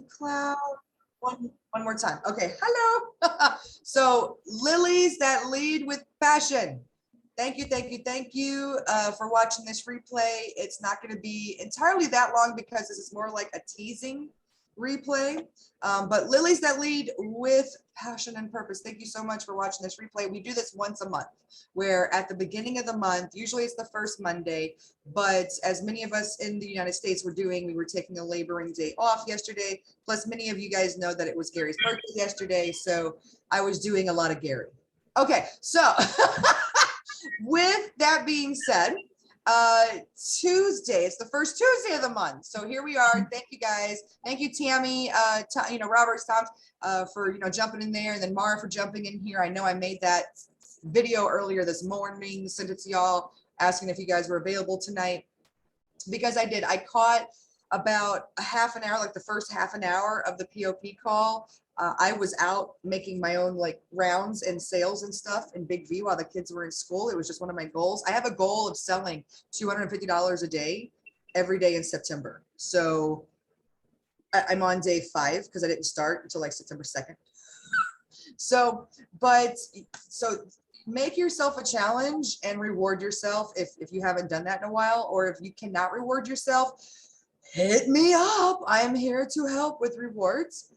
Cloud. One more time. Okay, hello. So lilies that lead with passion. Thank you, thank you, thank you for watching this replay. It's not going to be entirely that long because this is more like a teasing replay. But lilies that lead with passion and purpose. Thank you so much for watching this replay. We do this once a month, where at the beginning of the month, usually it's the first Monday, but as many of us in the United States were doing, we were taking a laboring day off yesterday. Plus, many of you guys know that it was Gary's birthday yesterday, so I was doing a lot of Gary. Okay, so with that being said, Tuesday, it's the first Tuesday of the month. So here we are. Thank you guys. Thank you, Tammy, Roberts, Tom, for, jumping in there, and then Mara for jumping in here. I know I made that video earlier this morning, sent it to y'all, asking if you guys were available tonight, because I did. I caught about a half an hour, like the first half an hour of the POP call. I was out making my own rounds and sales and stuff in Big V while the kids were in school. It was just one of my goals. I have a goal of selling $250 a day every day in September. So I'm on day 5 because I didn't start until September 2nd. So make yourself a challenge and reward yourself if you haven't done that in a while, or if you cannot reward yourself, hit me up. I am here to help with rewards.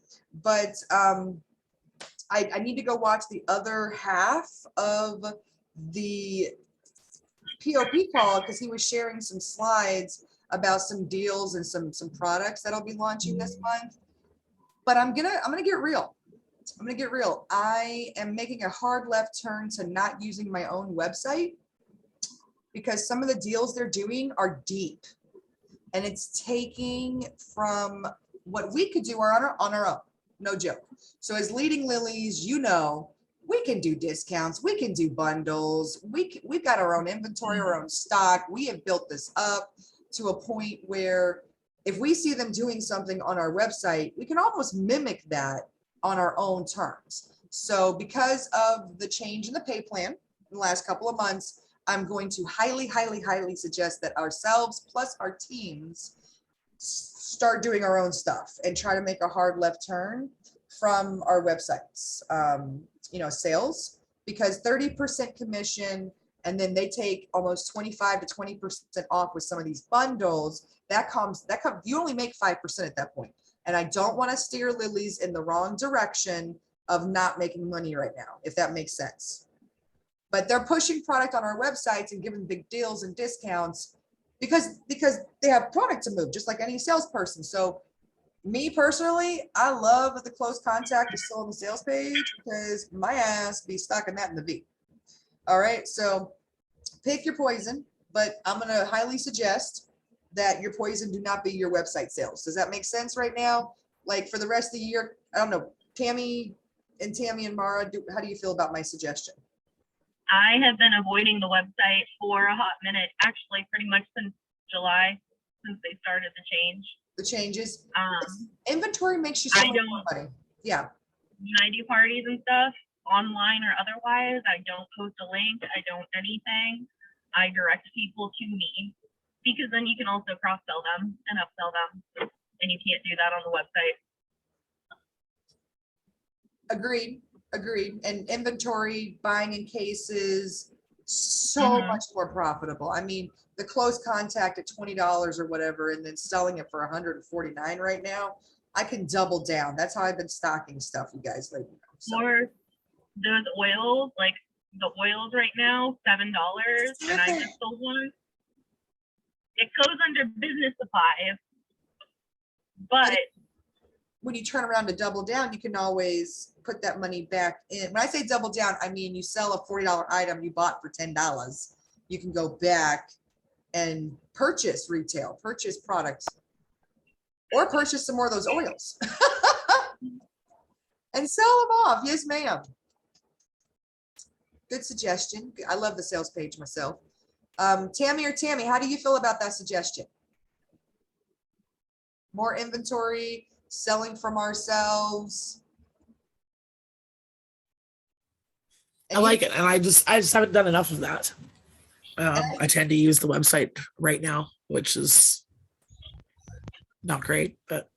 But I need to go watch the other half of the POP call because he was sharing some slides about some deals and some products that I'll be launching this month. But I'm gonna get real. I'm gonna get real. I am making a hard left turn to not using my own website because some of the deals they're doing are deep, and it's taking from what we could do on our own. No joke. So as leading lilies, we can do discounts, we can do bundles, we've got our own inventory, our own stock. We have built this up to a point where if we see them doing something on our website, we can almost mimic that on our own terms. So because of the change in the pay plan in the last couple of months, I'm going to highly, highly, highly suggest that ourselves plus our teams start doing our own stuff and try to make a hard left turn from our websites, sales, because 30% commission, and then they take almost 25 to 20% off with some of these bundles. That comes, you only make 5% at that point. And I don't want to steer lilies in the wrong direction of not making money right now, if that makes sense. But they're pushing product on our websites and giving big deals and discounts because they have product to move, just like any salesperson. So me personally, I love the close contact is still on the sales page because my ass be stuck in that in the V. All right, so pick your poison, but I'm going to highly suggest that your poison do not be your website sales. Does that make sense right now? For the rest of the year, I don't know, Tammy and Mara, how do you feel about my suggestion? I have been avoiding the website for a hot minute, actually pretty much since July, since they started the change. The changes. Inventory makes you so much more money. Yeah. When I do parties and stuff, online or otherwise, I don't post a link. I don't anything. I direct people to me because then you can also cross-sell them and upsell them, and you can't do that on the website. Agreed. And inventory buying in cases, so much more profitable. I mean, the close contact at $20 or whatever, and then selling it for $149 right now, I can double down. That's how I've been stocking stuff, you guys. So. Or those oils, the oils right now, $7, and I just sold one. It goes under business supplies, but when you turn around to double down, you can always put that money back in. When I say double down, I mean you sell a $40 item you bought for $10. You can go back and purchase retail, purchase products, or purchase some more of those oils and sell them off. Yes, ma'am. Good suggestion. I love the sales page myself. Tammy, how do you feel about that suggestion? More inventory, selling from ourselves. I like it, and I just haven't done enough of that. I tend to use the website right now, which is not great, but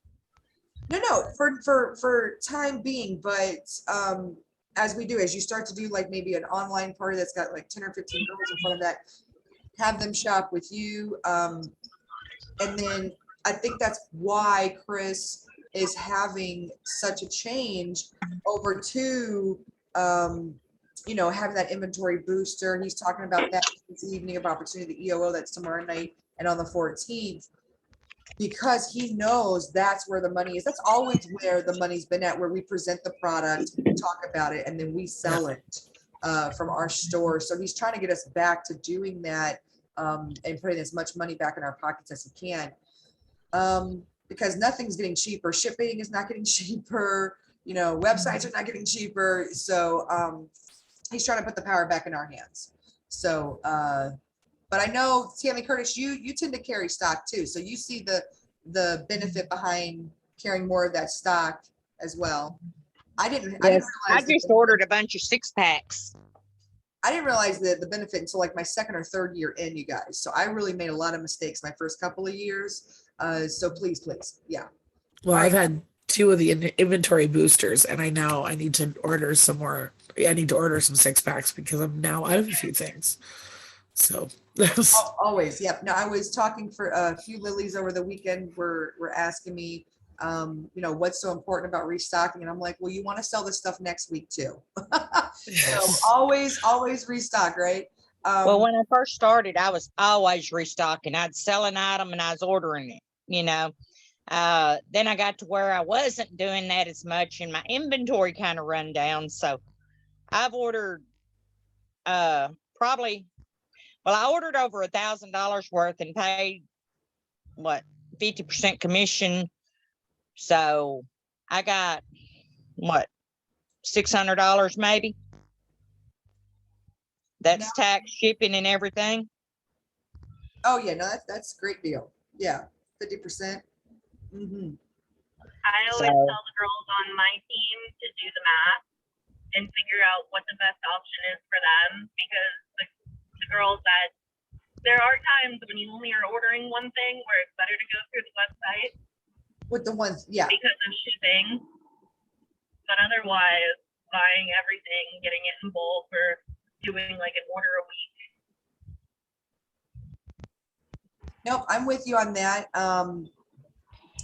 No, for time being, but as we do, as you start to do like maybe an online party that's got like 10 or 15 girls in front of that, have them shop with you. And then I think that's why Chris is having such a change over to having that inventory booster. He's talking about that this evening of opportunity, the EOO that's tomorrow night and on the 14th. Because he knows that's where the money is. That's always where the money's been at, where we present the product, we talk about it, and then we sell it from our store. So he's trying to get us back to doing that and putting as much money back in our pockets as he can. Because nothing's getting cheaper. Shipping is not getting cheaper. Websites are not getting cheaper. So he's trying to put the power back in our hands. So but I know, Tammy Curtis, you tend to carry stock too. So you see the benefit behind carrying more of that stock as well. I didn't Yes, I realize just ordered a bunch of 6-packs. I didn't realize the benefit until like my second or third year in, you guys. So I really made a lot of mistakes my first couple of years. So please, yeah. Well, All I've right. had 2 of the inventory boosters, and I know I need to order some more. I need to order some 6-packs because I'm now out of a few things. So Always, yep. No, I was talking for a few lilies over the weekend. Were asking me, what's so important about restocking, and I'm like, well, you want to sell this stuff next week too. So always restock, right? Well, when I first started, I was always restocking. I'd sell an item and I was ordering it, Then I got to where I wasn't doing that as much and my inventory kind of run down. So I've ordered probably, well, I ordered over $1,000 worth and paid 50% commission. So I got $600 maybe. That's tax, shipping, and everything. Oh yeah, no, that's a great deal. Yeah, 50%. Mm-hmm. I always tell the girls on my team to do the math and figure out what the best option is for them, because the girls that there are times when you only are ordering one thing where it's better to go through the website With the ones, yeah, because of shipping, but otherwise buying everything, getting it in bulk, or doing like an order a week. Nope, I'm with you on that.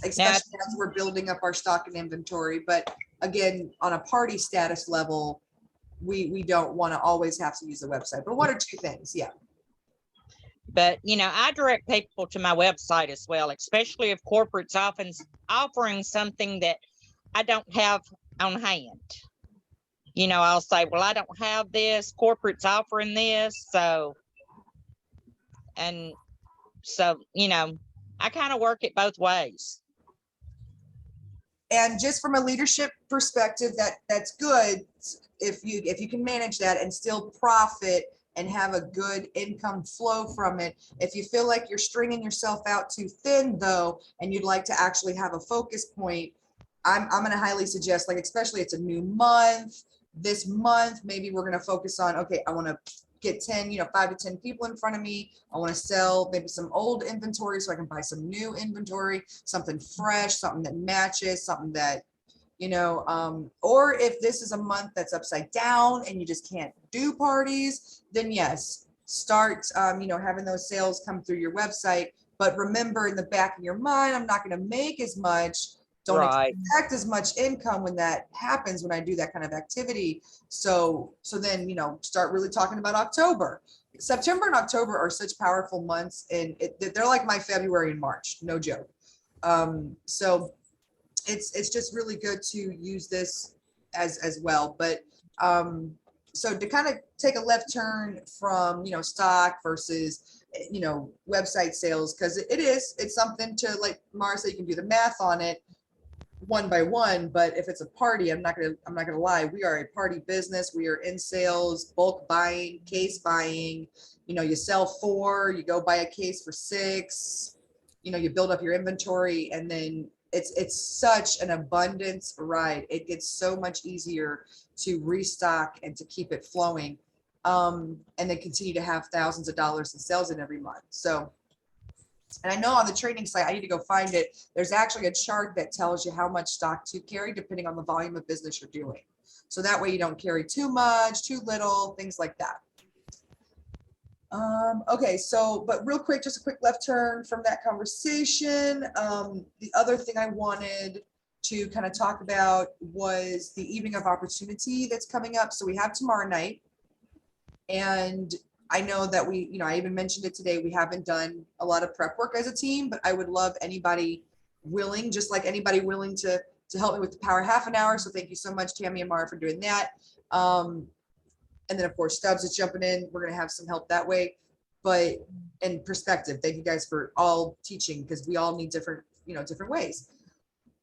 Especially as we're building up our stock and inventory. But again, on a party status level, we don't want to always have to use the website. But 1 or 2 things, yeah. But I direct people to my website as well, especially if corporate's often offering something that I don't have on hand. I'll say, well, I don't have this, corporate's offering this. So I kind of work it both ways. And just from a leadership perspective, that's good if you can manage that and still profit and have a good income flow from it. If you feel like you're stringing yourself out too thin though, and you'd like to actually have a focus point, I'm going to highly suggest, like, especially it's a new month, this month, maybe we're going to focus on, okay, I want to get 10, 5 to 10 people in front of me. I want to sell maybe some old inventory so I can buy some new inventory, something fresh, something that matches, something that, or if this is a month that's upside down and you just can't do parties, then yes, start, having those sales come through your website. But remember, in the back of your mind, I'm not going to make as much. Don't expect as much income when that happens, when I do that kind of activity. So then, start really talking about October. September and October are such powerful months, and they're like my February and March, no joke. So it's just really good to use this as well. But so to kind of take a left turn from, stock versus, website sales, because it's something to, like Mara said, you can do the math on it one by one. But if it's a party, I'm not gonna lie, we are a party business. We are in sales, bulk buying, case buying. You sell 4, you go buy a case for 6, you build up your inventory, and then it's such an abundance ride. It gets so much easier to restock and to keep it flowing, and then continue to have thousands of dollars in sales in every month. So And I know on the training site, I need to go find it. There's actually a chart that tells you how much stock to carry depending on the volume of business you're doing. So that way you don't carry too much, too little, things like that. Okay, so, but real quick, just a quick left turn from that conversation. The other thing I wanted to kind of talk about was the evening of opportunity that's coming up. So we have tomorrow night. And I know that we, you know, I even mentioned it today, we haven't done a lot of prep work as a team, but I would love anybody willing, just like anybody willing to help me with the power half an hour. So thank you so much, Tammy and Mara, for doing that. And then of course, Stubbs is jumping in. We're going to have some help that way, but in perspective, thank you guys for all teaching, because we all need different, you know, different ways.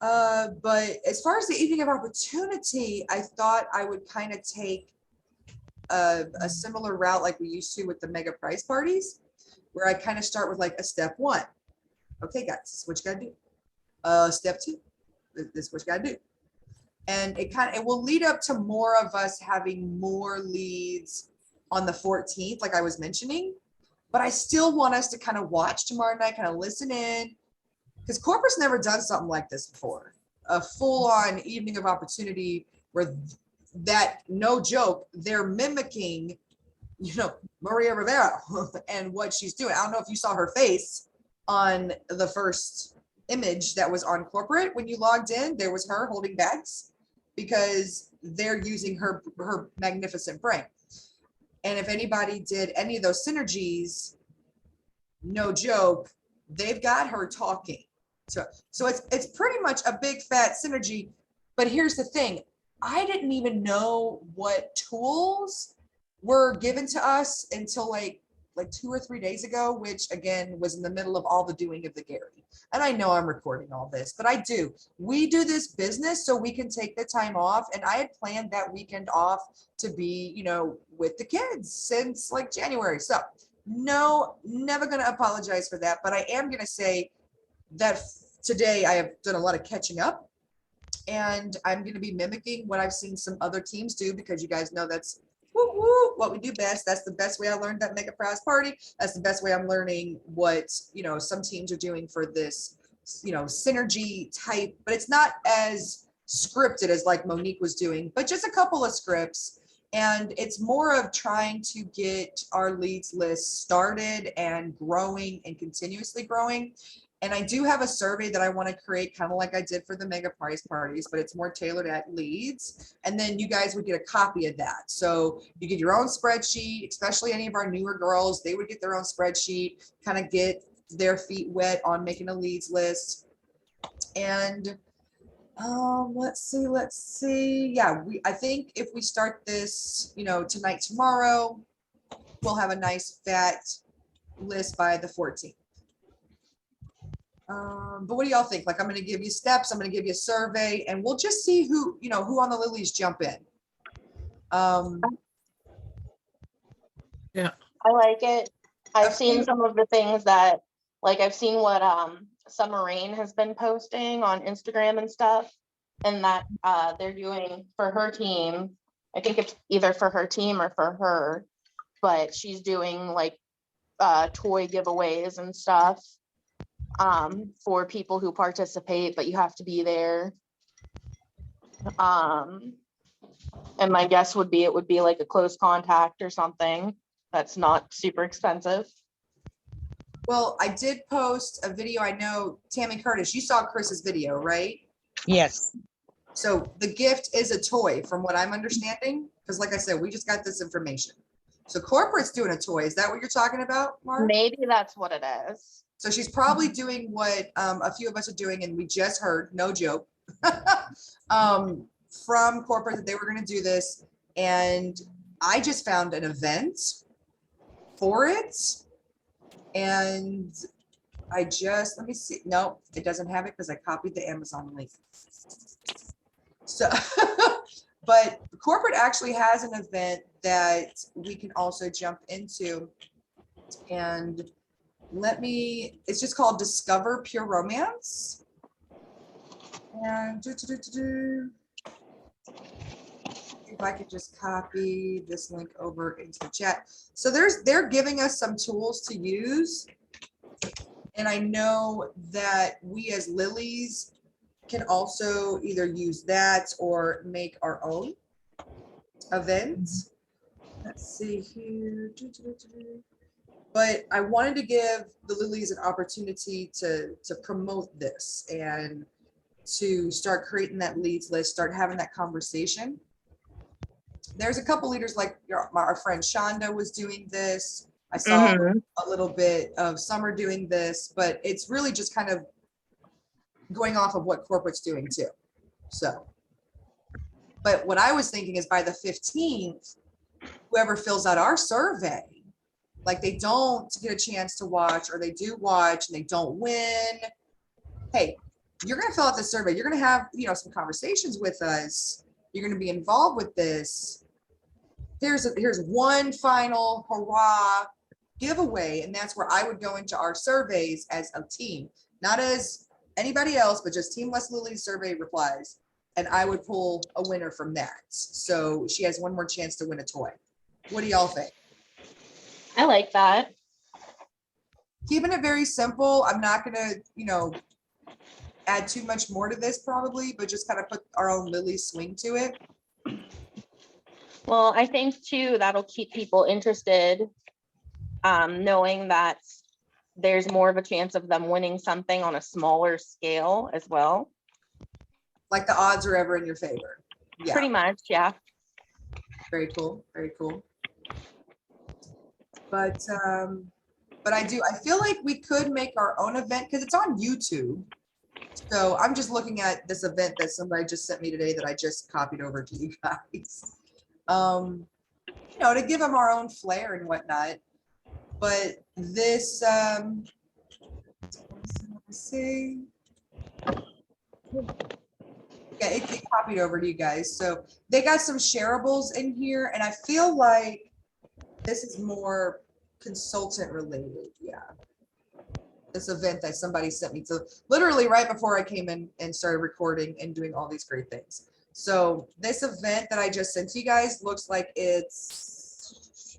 But as far as the evening of opportunity, I thought I would kind of take a similar route like we used to with the mega prize parties, where I kind of start with like a step one. Okay, guys, this is what you gotta do. Step two, this is what you gotta do. And it will lead up to more of us having more leads on the 14th, like I was mentioning. But I still want us to kind of watch tomorrow night, kind of listen in, because corporate's never done something like this before. A full-on evening of opportunity where that, no joke, they're mimicking, you know, Maria Rivera and what she's doing. I don't know if you saw her face on the first image that was on corporate. When you logged in, there was her holding bags, because they're using her magnificent brain. And if anybody did any of those synergies, no joke, they've got her talking. So it's pretty much a big fat synergy. But here's the thing, I didn't even know what tools were given to us until like 2 or 3 days ago, which again was in the middle of all the doing of the Gary. And I know I'm recording all this, but we do this business so we can take the time off. And I had planned that weekend off to be, you know, with the kids since like January. So no, never going to apologize for that. But I am going to say that today I have done a lot of catching up, and I'm going to be mimicking what I've seen some other teams do, because you guys know that's what we do best. That's the best way I learned that mega prize party. That's the best way I'm learning what, you know, some teams are doing for this, you know, synergy type, but it's not as scripted as like Monique was doing, but just a couple of scripts. And it's more of trying to get our leads list started and growing and continuously growing. And I do have a survey that I want to create, kind of like I did for the mega prize parties, but it's more tailored at leads. And then you guys would get a copy of that. So you get your own spreadsheet, especially any of our newer girls, they would get their own spreadsheet, kind of get their feet wet on making a leads list. And let's see. Yeah, I think if we start this, you know, tonight, tomorrow, we'll have a nice fat list by the 14th. But what do y'all think? Like, I'm going to give you steps. I'm going to give you a survey, and we'll just see who on the Lilies jump in. Yeah. I like it. I've Okay. seen some of the things that, like, I've seen what Summer Rain has been posting on Instagram and stuff, and that they're doing for her team. I think it's either for her team or for her, but she's doing like toy giveaways and stuff for people who participate, but you have to be there. And my guess would be it would be like a close contact or something that's not super expensive. Well, I did post a video. I know, Tammy Curtis, you saw Chris's video, right? Yes. So the gift is a toy, from what I'm understanding, because like I said, we just got this information. So corporate's doing a toy. Is that what you're talking about, Mark? Maybe that's what it is. So she's probably doing what a few of us are doing, and we just heard, no joke, from corporate that they were going to do this. And I just found an event for it. And I just, let me see. No, it doesn't have it because I copied the Amazon link. So, but corporate actually has an event that we can also jump into. And it's just called Discover Pure Romance. And if I could just copy this link over into the chat. So they're giving us some tools to use. And I know that we as Lilies can also either use that or make our own events. Let's see here. But I wanted to give the Lilies an opportunity to promote this and to start creating that leads list, start having that conversation. There's a couple leaders like our friend Shonda was doing this. I saw a little bit of Summer doing this, but it's really just kind of going off of what corporate's doing too. So, but what I was thinking is by the 15th, whoever fills out our survey, like they don't get a chance to watch, or they do watch and they don't win. Hey, you're going to fill out the survey. You're going to have, you know, some conversations with us. You're going to be involved with this. Here's one final hurrah giveaway. And that's where I would go into our surveys as a team, not as anybody else, but just Team Lusty Lilies survey replies. And I would pull a winner from that. So she has one more chance to win a toy. What do y'all think? I like that. Keeping it very simple. I'm not going to, you know, add too much more to this probably, but just kind of put our own Lily swing to it. Well, I think too, that'll keep people interested, knowing that there's more of a chance of them winning something on a smaller scale as well. Like the odds are ever in your favor. Yeah. Pretty much, yeah. Very cool. Very cool. But I feel like we could make our own event because it's on YouTube. So I'm just looking at this event that somebody just sent me today that I just copied over to you guys. You know, to give them our own flair and whatnot. But this, let's see. Yeah, it copied over to you guys. So they got some shareables in here, and I feel like this is more consultant related. Yeah. This event that somebody sent me to literally right before I came in and started recording and doing all these great things. So this event that I just sent to you guys looks like it's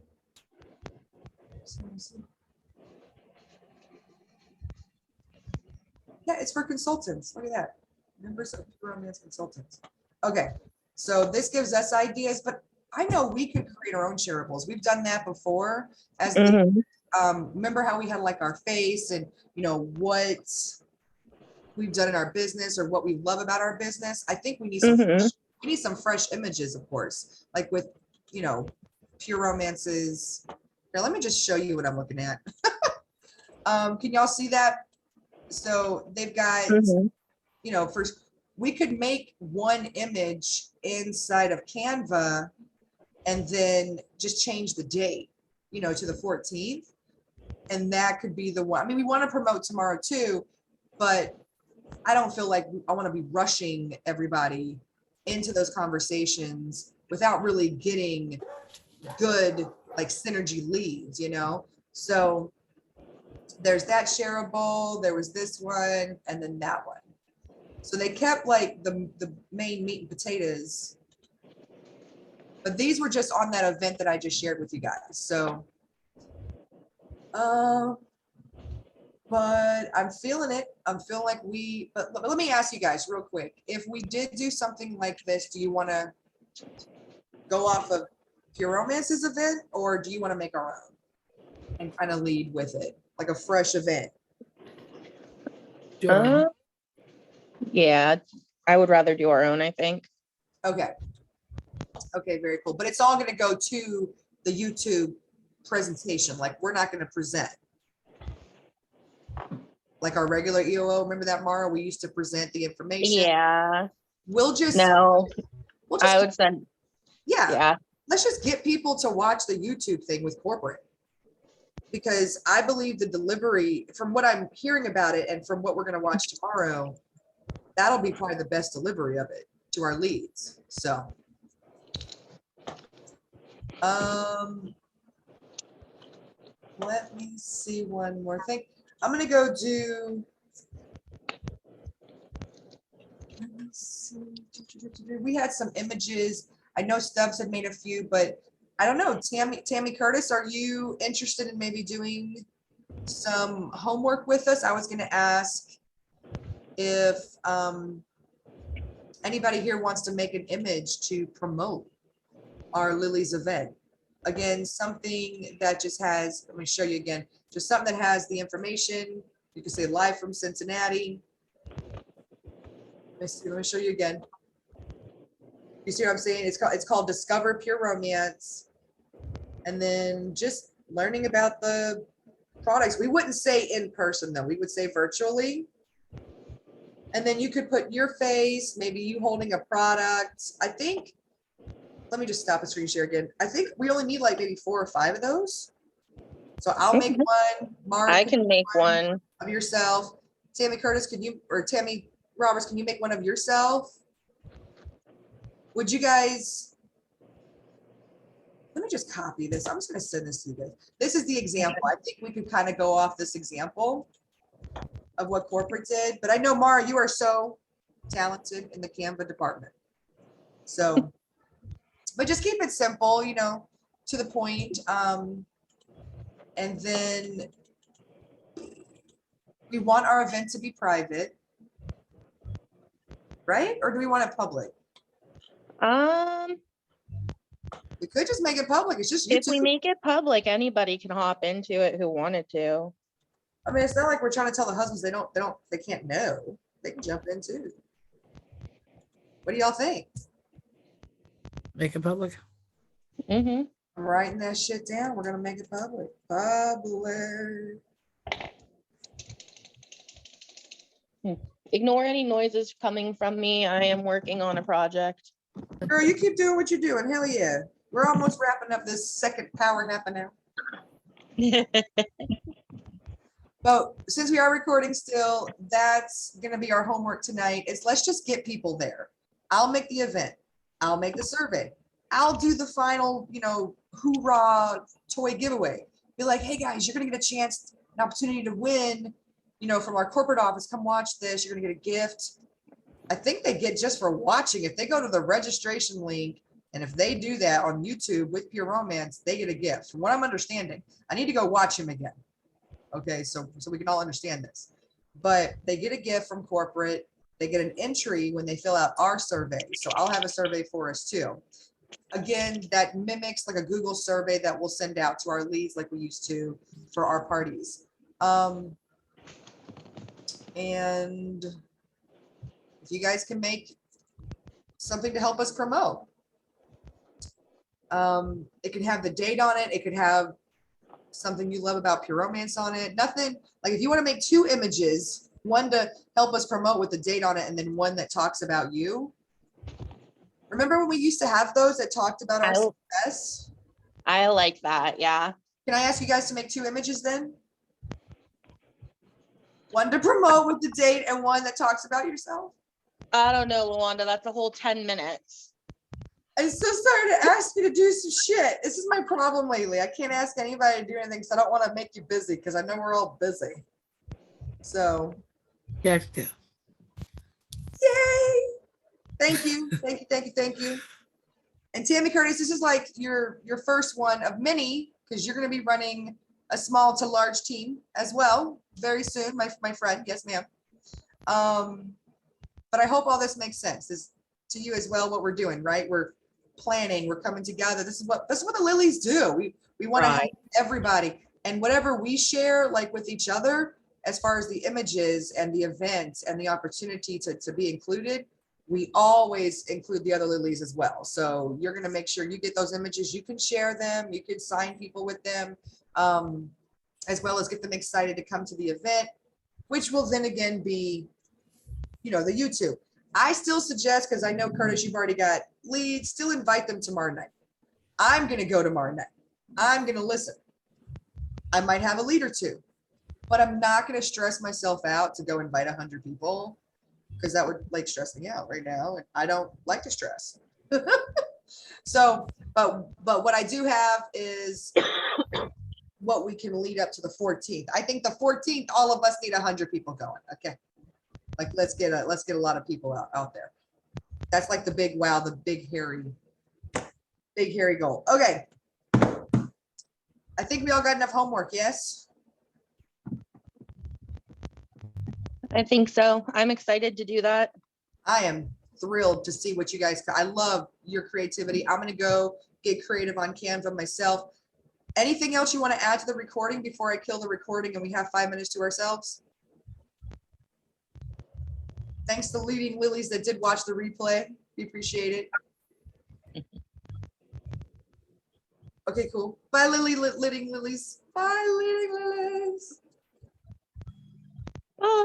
yeah, it's for consultants. Look at that. Members of Romance Consultants. Okay, so this gives us ideas, but I know we could create our own shareables. We've done that before. As remember how we had like our face and you know what we've done in our business or what we love about our business. I think we need some fresh images, of course, like with you know Pure Romances. Here, let me just show you what I'm looking at. Can y'all see that? So they've got you know, first we could make one image inside of Canva and then just change the date, you know, to the 14th. And that could be the one. I mean, we want to promote tomorrow too, but I don't feel like I want to be rushing everybody into those conversations without really getting good like synergy leads, you know? So there's that shareable, there was this one, and then that one. So they kept like the main meat and potatoes, but these were just on that event that I just shared with you guys. So, but I'm feeling it. I'm feeling like but let me ask you guys real quick. If we did do something like this, do you want to go off of Pure Romance's event or do you want to make our own and kind of lead with it, like a fresh event? Yeah, I would rather do our own, I think. Okay. Okay, very cool. But it's all going to go to the YouTube presentation. Like we're not going to present. Like our regular EOO, remember that, Mara? We used to present the information. Yeah. We'll just I would send. Yeah. Let's just get people to watch the YouTube thing with corporate. Because I believe the delivery, from what I'm hearing about it and from what we're going to watch tomorrow, that'll be probably the best delivery of it to our leads. So, let me see one more thing. I'm going to go do, let me see. We had some images. I know Stubbs had made a few, but I don't know. Tammy Curtis, are you interested in maybe doing some homework with us. I was going to ask if anybody here wants to make an image to promote our Lilies event. Again, something that just has, let me show you again, just something that has the information. You can say live from Cincinnati. Let me show you again. You see what I'm saying? It's called Discover Pure Romance. And then just learning about the products. We wouldn't say in person though, we would say virtually. And then you could put your face, maybe you holding a product. I think, let me just stop the screen share again. I think we only need like maybe 4 or 5 of those. So I'll make one. Mark, I can make one. of yourself. Tammy Curtis, can you, or Tammy Roberts, can you make one of yourself? Would you guys, let me just copy this. I'm just going to send this to you guys. This is the example. I think we could kind of go off this example of what corporate did, but I know Mara, you are so talented in the Canva department. So, but just keep it simple, you know, to the point. And then we want our event to be private, right? Or do we want it public? We could just make it public. It's just If we YouTube. make it public, anybody can hop into it who wanted to. I mean, it's not like we're trying to tell the husbands they can't know. They can jump in too. What do y'all think? Make it public. Mm-hmm. I'm writing that shit down. We're gonna make it public. Public. Ignore any noises coming from me. I am working on a project. Girl, you keep doing what you're doing. Hell yeah. We're almost wrapping up this second power half an hour. But since we are recording still, that's gonna be our homework tonight, is let's just get people there. I'll make the event. I'll make the survey. I'll do the final, you know, hoorah toy giveaway. Be like, hey guys, you're gonna get a chance, an opportunity to win, you know, from our corporate office. Come watch this. You're gonna get a gift. I think they get just for watching. If they go to the registration link, and if they do that on YouTube with Pure Romance, they get a gift. From what I'm understanding, I need to go watch him again. Okay, so we can all understand this. But they get a gift from corporate. They get an entry when they fill out our survey. So I'll have a survey for us too. Again, that mimics like a Google survey that we'll send out to our leads like we used to for our parties. And if you guys can make something to help us promote. It can have the date on it. It could have something you love about Pure Romance on it. Nothing, like if you want to make 2 images, one to help us promote with the date on it, and then one that talks about you. Remember when we used to have those that talked about our success? I like that. Yeah. Can I ask you guys to make 2 images then? One to promote with the date and one that talks about yourself? I don't know, Luanda. That's a whole 10 minutes. I'm so sorry to ask you to do some shit. This is my problem lately. I can't ask anybody to do anything because I don't want to make you busy because I know we're all busy. So, Yeah. yay! Thank you, thank you, thank you, thank you. And Tammy Curtis, this is like your first one of many because you're going to be running a small to large team as well very soon, my friend. Yes, ma'am. But I hope all this makes sense. This to you as well. What we're doing, right? We're planning. We're coming together. This is what the Lilies do. We want to help everybody, and whatever we share, like with each other, as far as the images and the events and the opportunity to be included, we always include the other Lilies as well. So you're going to make sure you get those images. You can share them. You can sign people with them, as well as get them excited to come to the event, which will then again be, you know, the YouTube. I still suggest, because I know, Curtis, you've already got leads, still invite them tomorrow night. I'm going to go tomorrow night. I'm going to listen. I might have a lead or 2, but I'm not going to stress myself out to go invite 100 people because that would like stress me out right now. And I don't like to stress. So, but what I do have is what we can lead up to the 14th. I think the 14th, all of us need 100 people going. Okay. Like, let's get a lot of people out there. That's like the big wow, the big hairy goal. Okay. I think we all got enough homework. Yes. I think so. I'm excited to do that. I am thrilled to see what you guys, I love your creativity. I'm gonna go get creative on Canva myself. Anything else you want to add to the recording before I kill the recording and we have 5 minutes to ourselves? Thanks to Leading Lilies that did watch the replay. We appreciate it. Okay, cool. Bye, Leading Lilies. Bye, Leading Lilies.